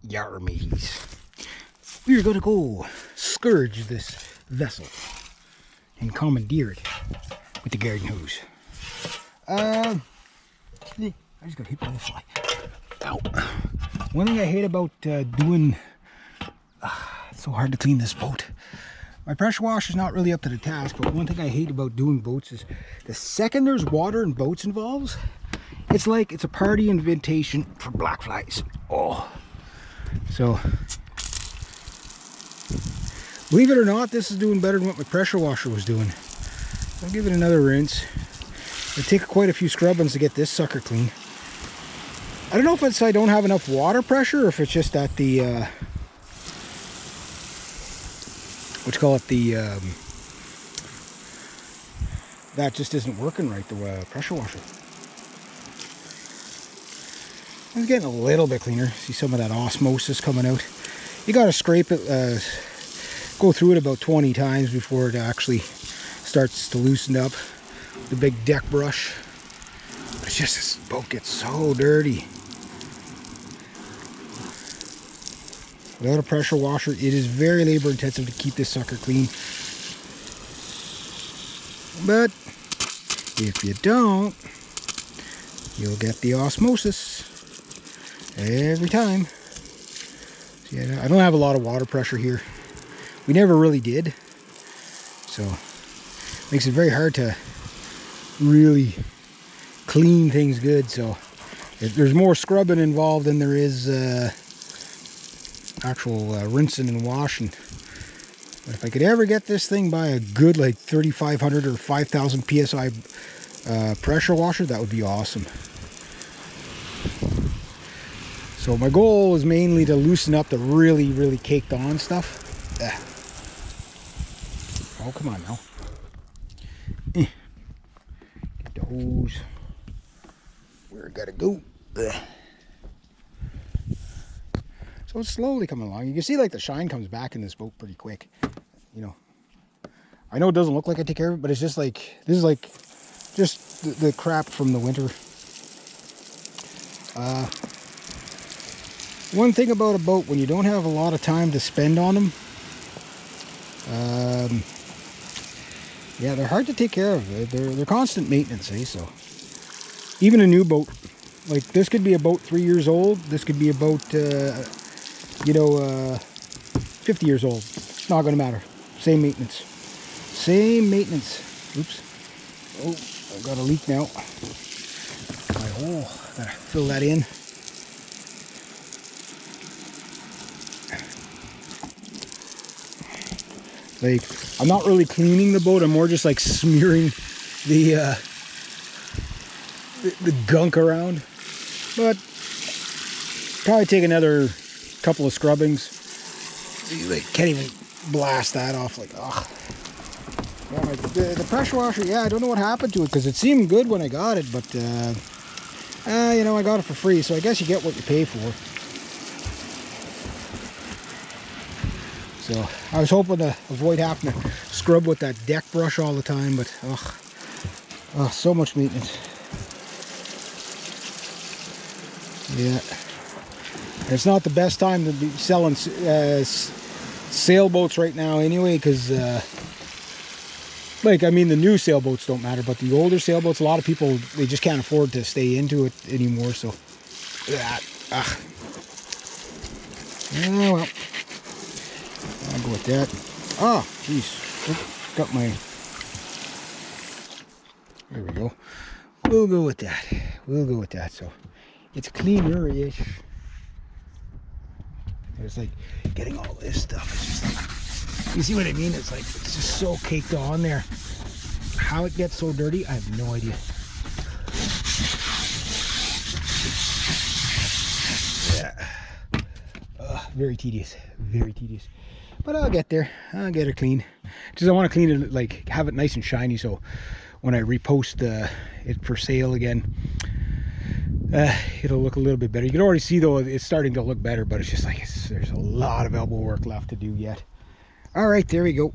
Yar mateys. We're gonna go scourge this vessel and commandeer it with the garden hose. I just got hit by the fly. Ow. One thing I hate about doing, it's so hard to clean this boat. My pressure washer is not really up to the task, but one thing I hate about doing boats is the second there's water and boats involved, it's like it's a party invitation for black flies. Oh. So, believe it or not, this is doing better than what my pressure washer was doing. I'll give it another rinse. It'll take quite a few scrubbings to get this sucker clean. I don't know if it's I don't have enough water pressure or if it's just that the that just isn't working right, the pressure washer. It's getting a little bit cleaner. See some of that osmosis coming out. You gotta scrape it, go through it about 20 times before it actually starts to loosen up. The big deck brush. It's just this boat gets so dirty. Without a pressure washer, it is very labor intensive to keep this sucker clean. But if you don't, you'll get the osmosis every time. See, I don't have a lot of water pressure here. We never really did. So it makes it very hard to really clean things good. So there's more scrubbing involved than there is actual rinsing and washing. But if I could ever get this thing by a good like 3,500 or 5,000 psi pressure washer, that would be awesome. So my goal is mainly to loosen up the really caked on stuff. Oh, come on now. Get the hose where it gotta go. So it's slowly coming along. You can see like the shine comes back in this boat pretty quick. You know, I know it doesn't look like I take care of it, but it's just like, this is like just the crap from the winter. One thing about a boat, when you don't have a lot of time to spend on them, yeah, they're hard to take care of. They're constant maintenance, eh? So even a new boat, like this could be a boat 3 years old. This could be a boat, 50 years old. It's not going to matter. Same maintenance. Same maintenance. Oops. Oh, I've got a leak now. My hole. Gotta fill that in. Like, I'm not really cleaning the boat. I'm more just like smearing the gunk around. But probably take another couple of scrubbings. You like can't even blast that off. Like, ugh. Yeah, the pressure washer. Yeah, I don't know what happened to it because it seemed good when I got it, but you know, I got it for free, so I guess you get what you pay for. So I was hoping to avoid having to scrub with that deck brush all the time, but ugh, so much maintenance. Yeah, it's not the best time to be selling sailboats right now anyway, because like, I mean, the new sailboats don't matter, but the older sailboats, a lot of people, they just can't afford to stay into it anymore. So yeah, well, I'll go with that. Oh, jeez, got my, there we go. We'll go with that. We'll go with that. So it's cleaner-ish. It's like getting all this stuff. It's just like, you see what I mean? It's like, it's just so caked on there. How it gets so dirty, I have no idea. Yeah. Very tedious. Very tedious. But I'll get there. I'll get her clean. Just I want to clean it, like have it nice and shiny, so when I repost it for sale again, it'll look a little bit better. You can already see though it's starting to look better, but it's just like there's a lot of elbow work left to do yet. All right, there we go.